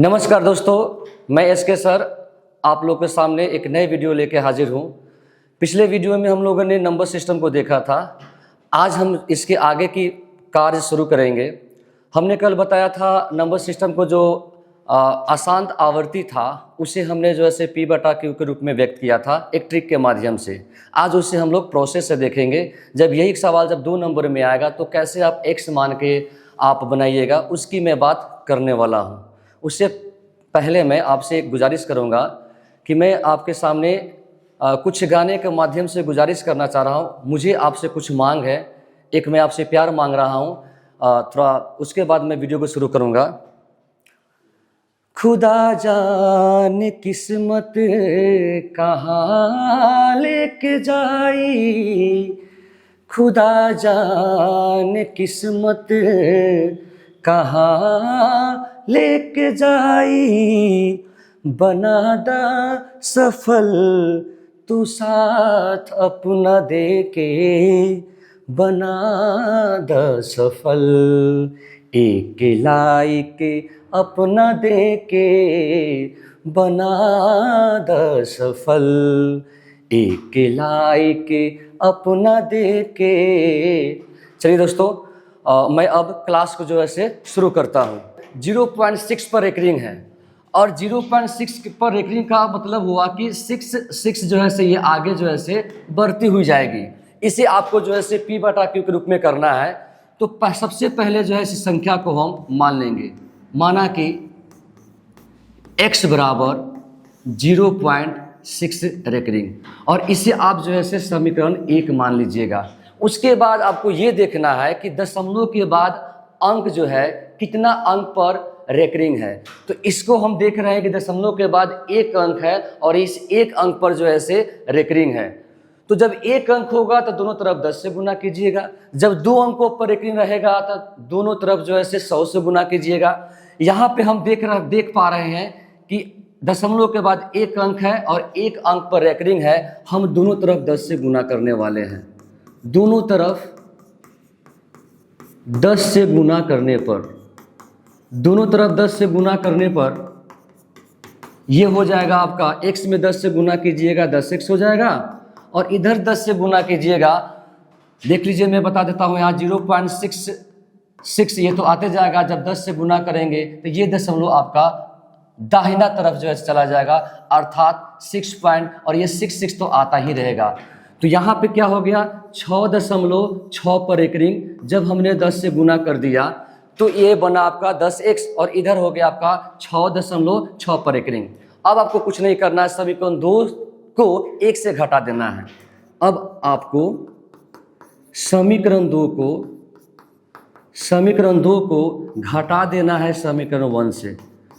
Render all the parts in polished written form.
नमस्कार दोस्तों, मैं एसके सर आप लोग के सामने एक नए वीडियो लेके हाजिर हूँ। पिछले वीडियो में हम लोगों ने नंबर सिस्टम को देखा था। आज हम इसके आगे की कार्य शुरू करेंगे। हमने कल बताया था नंबर सिस्टम को जो अशांत आवर्ती था उसे हमने जो है P बटा Q के रूप में व्यक्त किया था एक ट्रिक के माध्यम से। आज उसे हम लोग प्रोसेस से देखेंगे। जब यही सवाल जब 2 नंबर में आएगा तो कैसे आप x मान के आप बनाइएगा, उसकी मैं बात करने वाला हूँ। उससे पहले मैं आपसे एक गुजारिश करूंगा कि मैं आपके सामने कुछ गाने के माध्यम से गुजारिश करना चाह रहा हूं। मुझे आपसे कुछ मांग है, एक मैं आपसे प्यार मांग रहा हूं। थोड़ा उसके बाद मैं वीडियो को शुरू करूंगा। खुदा जाने किस्मत कहाँ लेके जाई, खुदा जाने किस्मत कहाँ लेके जाई, बना दा सफल तू साथ अपना देके, बना दा सफल एक लाइक अपना देके, बना दा सफल एक लाइक अपना देके। चलिए दोस्तों, मैं अब क्लास को जो है से शुरू करता हूँ। 0.6 पर रेकरिंग है और 0.6 पर रेकरिंग का मतलब हुआ कि 6 जो है से ये आगे जो है से बढ़ती हुई जाएगी। इसे आपको जो है से P बटा Q के रूप में करना है। तो सबसे पहले जो है इस संख्या को हम मान लेंगे। माना कि x बराबर 0.6 रेकरिंग और इसे आप जो है से समीकरण 1 मान लीजिएगा। उसके बाद आपको ये देखना है कि दशमलव के बाद अंक जो है कितना अंक पर रेकरिंग है। तो इसको हम देख रहे हैं कि दशमलव के बाद 1 अंक है और इस 1 अंक पर जो है से रेकरिंग है। तो जब 1 अंक होगा तो दोनों तरफ 10 से गुना कीजिएगा। जब 2 अंकों पर रेकरिंग रहेगा तो दोनों तरफ जो है से 100 से गुना कीजिएगा। यहाँ पे हम देख पा रहे हैं कि दशमलव के बाद 1 अंक है और 1 अंक पर रेकरिंग है। हम दोनों तरफ 10 से गुना करने वाले हैं। दोनों तरफ 10 से गुना करने पर, दोनों तरफ 10 से गुना करने पर ये हो जाएगा आपका x में 10 से गुना कीजिएगा 10x हो जाएगा और इधर 10 से गुना कीजिएगा। देख लीजिए, मैं बता देता हूँ यहाँ 0.66 ये तो आते जाएगा। जब 10 से गुना करेंगे तो ये दशमलव आपका दाहिना तरफ जो है चला जाएगा, अर्थात 6 पॉइंट और ये 6 तो आता ही रहेगा। तो यहाँ पे क्या हो गया 6.6 पर रेकरिंग। जब हमने 10 से गुना कर दिया तो ये बना आपका 10x और इधर हो गया आपका 6.6 पर रेकरिंग। अब आपको कुछ नहीं करना है, समीकरण 2 को 1 से घटा देना है। अब आपको समीकरण 2 को घटा देना है समीकरण 1 से।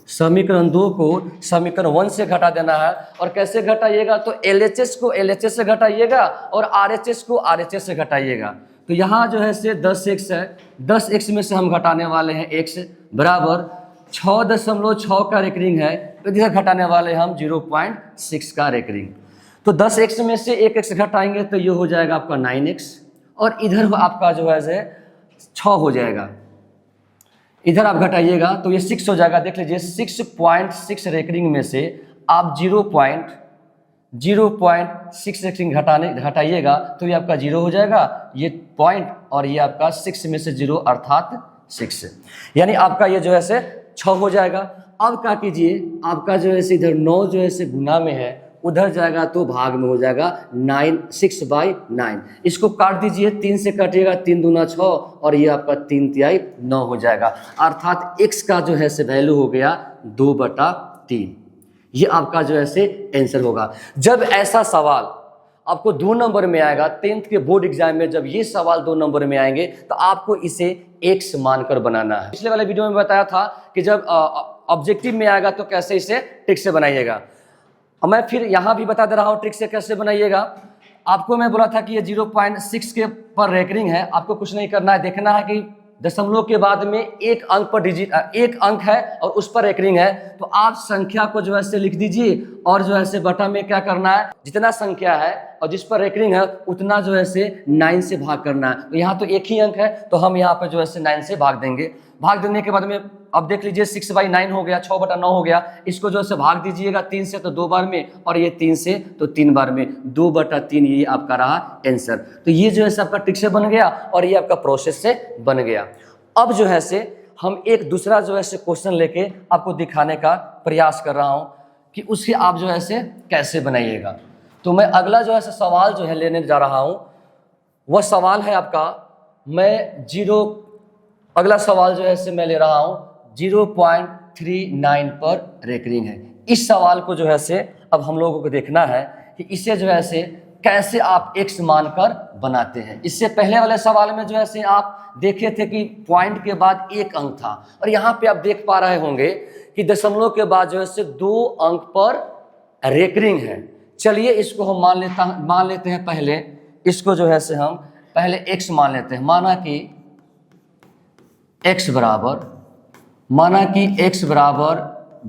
समीकरण 2 को समीकरण 1 से घटा देना है। और कैसे घटाइएगा, तो LHS को LHS से घटाइएगा और RHS को RHS से घटाइएगा। तो यहाँ जो है से 10x है, 10x में से हम घटाने वाले हैं x बराबर 6.6 का रेकरिंग है, तो इधर घटाने वाले हम 0.6 का रेकरिंग। तो 10x में से 1x घटाएंगे तो ये हो जाएगा आपका 9x और इधर आपका जो है से 6 हो जाएगा। इधर आप घटाइएगा तो ये 6 हो जाएगा। देख लीजिए 6.6 रेकरिंग में से आप 0.6 रेकरिंग घटाइएगा तो ये आपका 0 हो जाएगा, ये पॉइंट और ये आपका 6 में से 0 अर्थात 6, यानी आपका ये जो है से 6 हो जाएगा। अब क्या कीजिए, आपका जो है से इधर 9 जो है से गुना में है, उधर जाएगा तो भाग में हो जाएगा 6/9। इसको काट दीजिए, 3 से काटिएगा 3 दूना 6 और ये आपका 3 तिहाई 9 हो जाएगा। अर्थात x का जो है से वैल्यू हो गया 2/3। ये आपका जो है से आंसर होगा। जब ऐसा सवाल आपको 2 नंबर में आएगा 10th के बोर्ड एग्जाम में, जब ये सवाल 2 नंबर में आएंगे तो आपको इसे x मानकर बनाना है। पिछले वाले वीडियो में बताया था कि जब ऑब्जेक्टिव में आएगा तो कैसे इसे ट्रिक से बनाइएगा। अब मैं फिर यहाँ भी बता दे रहा हूँ ट्रिक से कैसे बनाइएगा। आपको मैं बोला था कि ये 0.6 के पर रेकरिंग है। आपको कुछ नहीं करना है, देखना है कि दशमलव के बाद में 1 अंक पर 1 अंक है और उस पर रेकरिंग है। तो आप संख्या को जो है से लिख दीजिए और जो है से बटा में क्या करना है, जितना संख्या है और जिस पर रेकरिंग है उतना जो है से 9 से भाग करना है। तो यहाँ तो एक ही अंक है तो हम यहाँ पर जो है से 9 से भाग देंगे। भाग देने के बाद में अब देख लीजिए 6/9 हो गया, 6/9 हो गया। इसको जो है भाग दीजिएगा 3 से तो 2 बार में, और ये 3 से तो 3 बार में, 2/3 ये आपका रहा आंसर। तो ये जो है आपका ट्रिक से बन गया और ये आपका प्रोसेस से बन गया। अब जो है से हम एक दूसरा जो है क्वेश्चन लेके आपको दिखाने का प्रयास कर रहा हूं कि उसके आप जो है कैसे बनाइएगा। तो मैं अगला जो है सवाल जो है लेने जा रहा हूं, वह सवाल है आपका, मैं अगला सवाल जो है मैं ले रहा हूं 0.39 पर रेकरिंग है। इस सवाल को जो है अब हम लोगों को देखना है कि इसे जो है कैसे आप x मानकर बनाते हैं। इससे पहले वाले सवाल में जो है आप देखे थे कि पॉइंट के बाद एक अंक था, और यहाँ पे आप देख पा रहे होंगे कि दशमलव के बाद जो है 2 अंक पर रेकरिंग है। चलिए इसको हम मान लेते हैं पहले, इसको जो है हम पहले x मान लेते हैं। माना कि x बराबर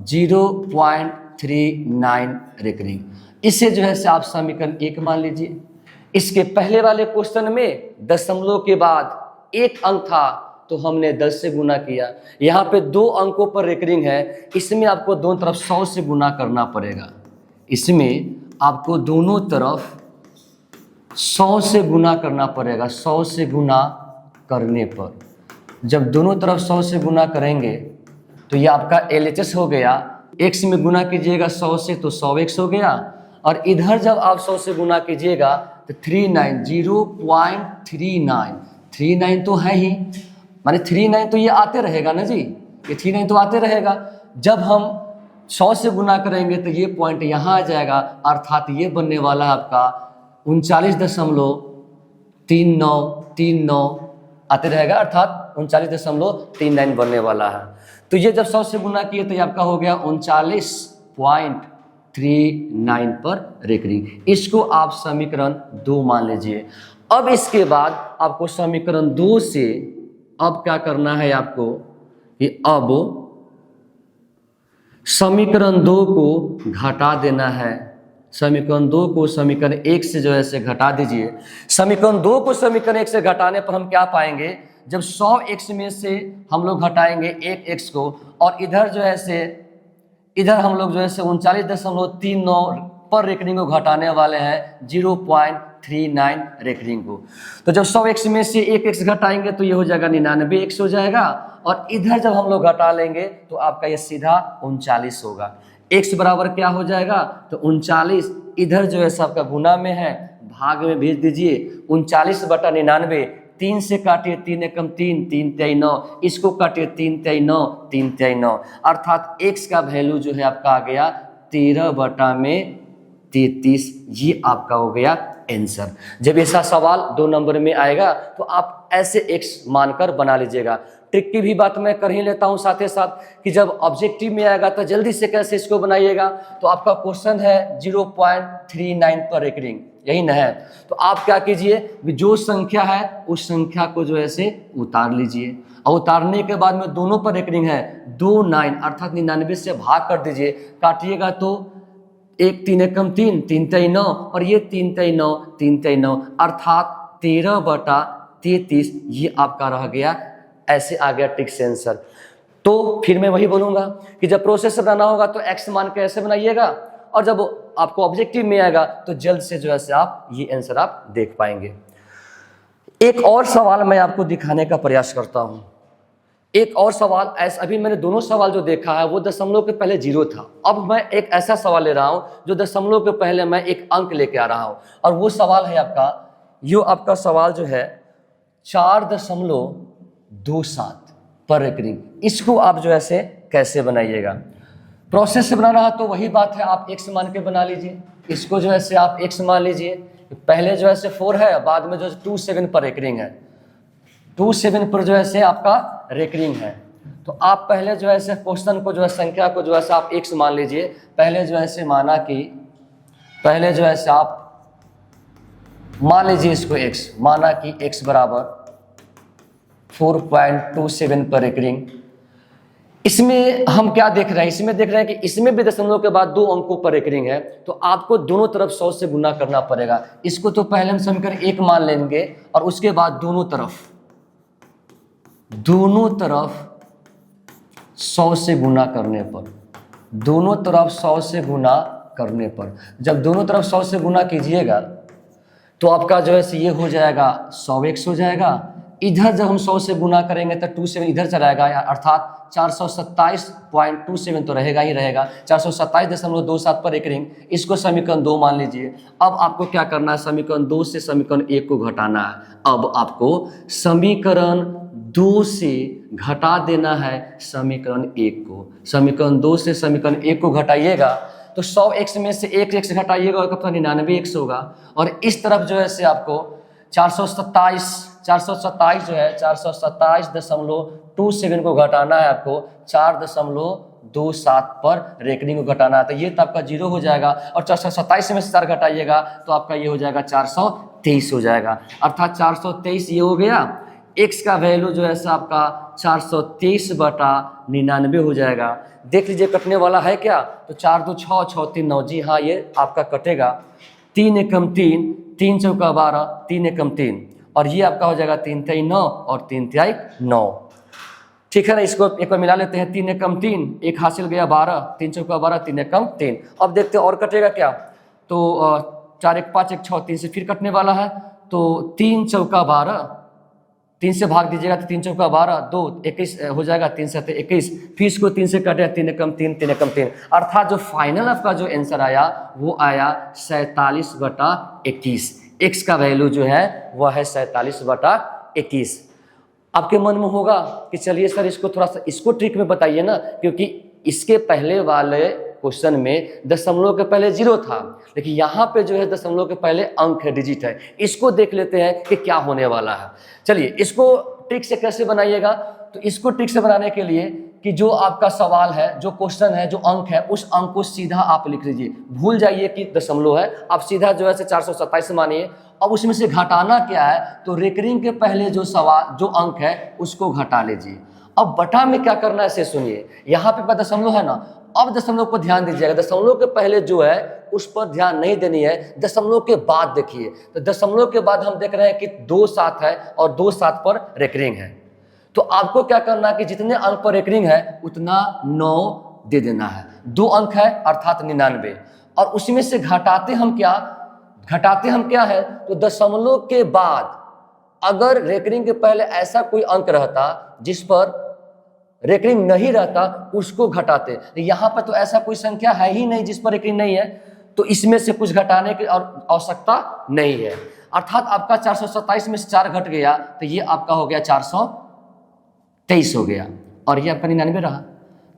0.39 रेकरिंग। इसे जो है आप समीकरण 1 मान लीजिए। इसके पहले वाले क्वेश्चन में दशमलव के बाद एक अंक था तो हमने 10 से गुना किया। यहाँ पे 2 अंकों पर रेकरिंग है, इसमें आपको दोनों तरफ 100 से गुना करना पड़ेगा। इसमें आपको दोनों तरफ 100 से गुना करना पड़ेगा। 100 से गुना करने पर जब दोनों तरफ 100 से गुना करेंगे तो ये आपका LHS हो गया। x में गुना कीजिएगा 100 से तो 100x हो गया, और इधर जब आप 100 से गुना कीजिएगा तो 0.39 तो है ही, माने 39 तो ये आते रहेगा ना जी, ये 39 तो आते रहेगा। जब हम 100 से गुना करेंगे तो ये पॉइंट यहाँ आ जाएगा, अर्थात ये बनने वाला है आपका 39.3939 आते रहेगा, अर्थात 39.39 बनने वाला है। तो ये जब 100 से गुना किए तो ये आपका हो गया 39.39 पर रेकरिंग। इसको आप समीकरण 2 मान लीजिए। अब इसके बाद आपको समीकरण 2 से अब क्या करना है आपको कि अब समीकरण 2 को घटा देना है। समीकरण 2 को समीकरण 1 से जो है से घटा दीजिए। समीकरण 2 को समीकरण 1 से घटाने पर हम क्या पाएंगे, जब 100x में से हम लोग घटाएंगे 1x को, और इधर जो है से इधर हम लोग जो है से 39.39 पर रेकरिंग को घटाने वाले हैं 0.39 रेकरिंग को। तो जब 100x में से 1x घटाएंगे तो ये हो जाएगा 99x हो जाएगा, और इधर जब हम लोग घटा लेंगे तो आपका ये सीधा 39 होगा। x बराबर क्या हो जाएगा, तो 39 इधर जो है सबका गुना में है, भाग में भेज दीजिए। 39/99, 3 से काटिए 3 एकम 3, 3 तिहाई 9, इसको काटिए 3 तिहाई 9, 3 तिहाई 9, अर्थात x का वैल्यू जो है आपका आ गया 13/33। ये आपका हो गया आंसर। जब ऐसा सवाल 2 नंबर में आएगा तो आप ऐसे x मानकर बना लीजिएगा। ट्रिक की भी बात मैं कर ही लेता हूं साथ ही साथ कि जब ऑब्जेक्टिव में आएगा तो जल्दी से कैसे इसको बनाइएगा। तो आपका क्वेश्चन है 0.39 पर रेकरिंग, यही न है। तो आप क्या कीजिए, जो संख्या है उस संख्या को जो है से उतार लीजिए, और उतारने के बाद में दोनों पर रेकरिंग है 29 अर्थात 99 से भाग कर दीजिए। काटिएगा तो 1 3 एकम 3, 3 तिहाई 9, और ये 3 तिहाई 9, 3 तिहाई 9, अर्थात 13/33 ये आपका रह गया। ऐसे आ गया ट्रिक से आंसर। तो फिर मैं वही बोलूंगा कि जब प्रोसेस बनाना होगा तो x मान के ऐसे बनाइएगा, और जब आपको ऑब्जेक्टिव में आएगा तो जल्द से जो है आप ये आंसर आप देख पाएंगे। एक और सवाल मैं आपको दिखाने का प्रयास करता हूं। एक और सवाल ऐसा, अभी मैंने दोनों सवाल जो देखा है वो दशमलव के पहले 0 था। अब मैं एक ऐसा सवाल ले रहा हूं जो दशमलव के पहले मैं एक अंक लेके आ रहा हूं, और वो सवाल है आपका, यो आपका सवाल जो है 4.27 पर रेकरिंग। इसको आप जो है कैसे बनाइएगा। प्रोसेस से बनाना है तो वही बात है, आप x मान के बना लीजिए। इसको जो है आप x मान लीजिए। पहले जो है 4 है, बाद में जो 27 पर रेकरिंग है, 27 पर जो है आपका रेकरिंग है। तो आप पहले जो है क्वेश्चन को जो है संख्या को जो है आप x मान लीजिए। पहले जो है माना कि पहले जो है आप मान लीजिए इसको x, माना कि x बराबर 4.27 पर रेकरिंग। इसमें हम क्या देख रहे हैं, इसमें देख रहे हैं कि इसमें भी दशमलव के बाद 2 अंकों पर रेकरिंग है, तो आपको दोनों तरफ 100 से गुना करना पड़ेगा। इसको तो पहले हम समीकरण 1 मान लेंगे और उसके बाद दोनों तरफ 100 से गुना करने पर, दोनों तरफ 100 से गुना करने पर, जब दोनों तरफ 100 से गुना कीजिएगा तो आपका जो है ये हो जाएगा 100x हो जाएगा। इधर जब हम 100 से गुना करेंगे तो 27 इधर चला जाएगा, अर्थात 427.27 तो रहेगा ही रहेगा, 427.27 पर रेकरिंग। इसको समीकरण 2 मान लीजिए। अब आपको क्या करना है, समीकरण 2 से समीकरण 1 को घटाना है। अब आपको समीकरण 2 से घटा देना है समीकरण 1 को। समीकरण 2 से समीकरण 1 को घटाइएगा तो 100x में से 1x घटाइएगा और कितना 99x होगा। और इस तरफ जो है से आपको 427 जो है 427.27 को घटाना है, आपको 4.27 पर रेकरिंग को घटाना है। तो ये तो आपका 0 हो जाएगा और 427 में से 4 घटाइएगा तो आपका ये हो जाएगा 423 हो जाएगा, अर्थात 423 ये हो गया। x का वैल्यू जो है आपका 423/99 हो जाएगा। देख लीजिए कटने वाला है क्या, तो 4 2 6 6 3 9, जी हाँ ये आपका कटेगा। 3 एकम 3, 3 चौका 12, 3 एकम 3, और ये आपका हो जाएगा 3 तिहाई 9 और 3 तिहाई 9। ठीक है ना, इसको एक बार मिला लेते हैं। 3 एकम 3, एक हासिल गया 12, 3 चौका 12, 3 एकम 3। अब देखते हैं और कटेगा क्या, तो 4 1 5 1 6, 3 से फिर कटने वाला है, तो 3 चौका 12, 3 से भाग दीजिएगा तो 3 चौका 12, 2 21 हो जाएगा, 3 से 21, फिर इसको 3 से काटे 3 एकम 3, 3 एकम 3, अर्थात जो फाइनल आपका जो आंसर आया वो आया 47/21। x का वैल्यू जो है वह है 47/21। आपके मन में होगा कि चलिए सर इसको थोड़ा सा इसको ट्रिक में बताइए ना, क्योंकि इसके पहले वाले क्वेश्चन में दशमलव के पहले 0 था, लेकिन यहाँ पे जो है दशमलव के पहले अंक है, डिजिट है। इसको देख लेते हैं कि क्या होने वाला है। चलिए इसको ट्रिक से कैसे बनाइएगा, तो इसको ट्रिक से बनाने के लिए कि जो आपका सवाल है, जो क्वेश्चन है, जो अंक है, उस अंक को सीधा आप लिख लीजिए। भूल जाइए कि दशमलव है, आप सीधा जो है 427 मानिए। अब उसमें से घटाना क्या है, तो रेकरिंग के पहले जो सवाल जो अंक है उसको घटा लीजिए। अब बटा में क्या करना है से सुनिए। यहाँ पे दशमलव है ना, अब दशमलव पर ध्यान दीजिएगा। दशमलव के पहले जो है उस पर ध्यान नहीं देनी है, दशमलव के बाद देखिए। तो दशमलव के बाद हम देख रहे हैं कि 2 7 है और 2 7 पर रेकरिंग है। तो आपको क्या करना है कि जितने अंक पर रेकरिंग है उतना 9 दे देना है। 2 अंक है अर्थात 99, और उसमें से घटाते हम क्या है, तो दशमलव के बाद अगर रेकरिंग के पहले ऐसा कोई अंक रहता जिस पर रेकरिंग नहीं रहता उसको घटाते। यहाँ पर तो ऐसा कोई संख्या है ही नहीं जिस पर रेकरिंग नहीं है, तो इसमें से कुछ घटाने की और आवश्यकता नहीं है। अर्थात आपका 427 में से 4 घट गया तो ये आपका हो गया 423 हो गया, और ये आपका 99 रहा।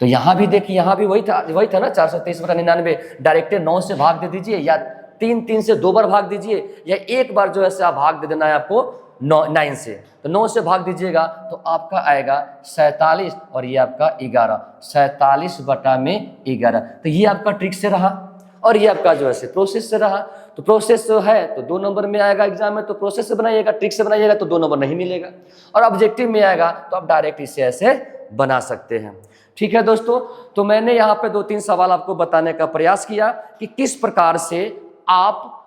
तो यहाँ भी देखिए, यहाँ भी वही था ना, 423/99। डायरेक्ट 9 से भाग दे दीजिए, या 3 से 2 बार भाग दीजिए, या एक बार जो है आप भाग दे देना है आपको 9 से। तो 9 से भाग दीजिएगा तो आपका आएगा 47, और ये आपका 11, 47/11। तो ये आपका ट्रिक से रहा, और ये आपका जो है प्रोसेस से रहा। तो प्रोसेस जो है तो 2 नंबर में आएगा एग्जाम में, तो प्रोसेस से बनाइएगा, ट्रिक से बनाइएगा तो 2 नंबर नहीं मिलेगा। और ऑब्जेक्टिव में आएगा तो आप डायरेक्ट इसे ऐसे बना सकते हैं। ठीक है दोस्तों, तो मैंने यहाँ पे 2-3 सवाल आपको बताने का प्रयास किया कि किस प्रकार से आप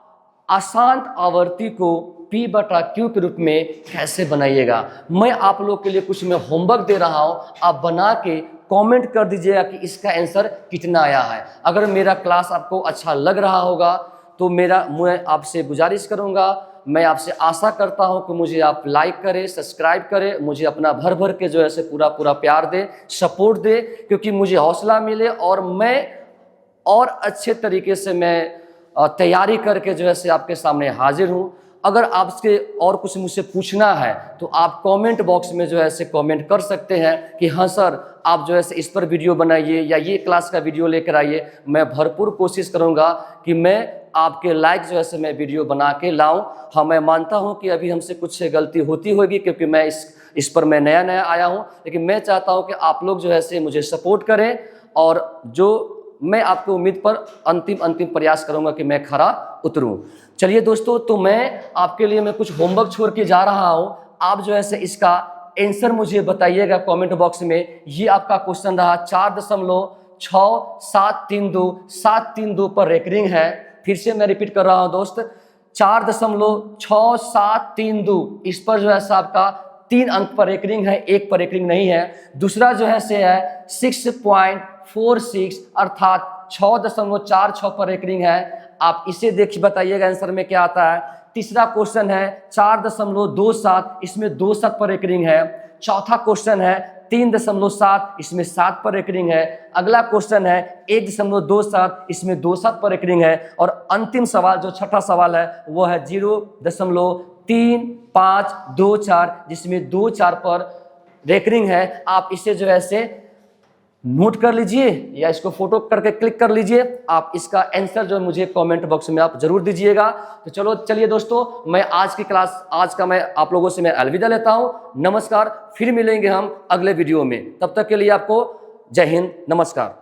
अशांत आवर्ती को P/Q के रूप में कैसे बनाइएगा। मैं आप लोग के लिए कुछ मैं होमवर्क दे रहा हूं, आप बना के कमेंट कर दीजिएगा कि इसका आंसर कितना आया है। अगर मेरा क्लास आपको अच्छा लग रहा होगा तो मैं आपसे गुजारिश करूंगा, मैं आपसे आशा करता हूं कि मुझे आप लाइक करें, सब्सक्राइब करें, मुझे अपना भर के जो है पूरा प्यार दे, सपोर्ट दे, क्योंकि मुझे हौसला मिले और मैं और अच्छे तरीके से मैं तैयारी करके जो है आपके सामने हाजिर हूँ। अगर आपसे और कुछ मुझसे पूछना है तो आप कमेंट बॉक्स में जो है कमेंट कर सकते हैं कि हाँ सर आप जो है इस पर वीडियो बनाइए या ये क्लास का वीडियो लेकर आइए। मैं भरपूर कोशिश करूँगा कि मैं आपके लायक जो है मैं वीडियो बना के लाऊं। हाँ, मैं मानता हूं कि अभी हमसे कुछ गलती होती होगी, क्योंकि मैं इस पर मैं नया आया हूं, लेकिन मैं चाहता हूं कि आप लोग जो है मुझे सपोर्ट करें, और जो मैं आपको उम्मीद पर अंतिम प्रयास करूंगा कि मैं खरा उतरूं। चलिए दोस्तों, तो मैं आपके लिए मैं कुछ होमवर्क छोड़ के जा रहा हूं। आप जो है इसका आंसर मुझे बताइएगा कमेंट बॉक्स में। ये आपका क्वेश्चन रहा 4.6732 पर रेकरिंग है। फिर से मैं रिपीट कर रहा हूं दोस्त, 4.6732 इस पर जो है आपका 3 अंक पर रेकरिंग है, 1 पर रेकरिंग नहीं है। दूसरा जो है से है 6.46 अर्थात 6.46 पर रेकरिंग है। आप इसे देखिए बताइएगा आंसर में क्या आता है। तीसरा क्वेश्चन है 4.27, इसमें 2 पर रेकरिंग है। चौथा क्वेश्चन है 3.7, इसमें 7 पर रेकरिंग है। अगला क्वेश्चन है 1.27, इसमें 2 पर रेकरिंग है। और अंतिम सवाल जो छठा सवाल है वो है 0.3524, जिसमें 2-4 पर रेकरिंग है। आप इसे जो है से नोट कर लीजिए या इसको फोटो करके क्लिक कर लीजिए। आप इसका आंसर जो मुझे कमेंट बॉक्स में आप जरूर दीजिएगा। तो चलो चलिए दोस्तों, मैं आज की क्लास मैं आप लोगों से मैं अलविदा लेता हूं। नमस्कार, फिर मिलेंगे हम अगले वीडियो में। तब तक के लिए आपको जय हिंद, नमस्कार।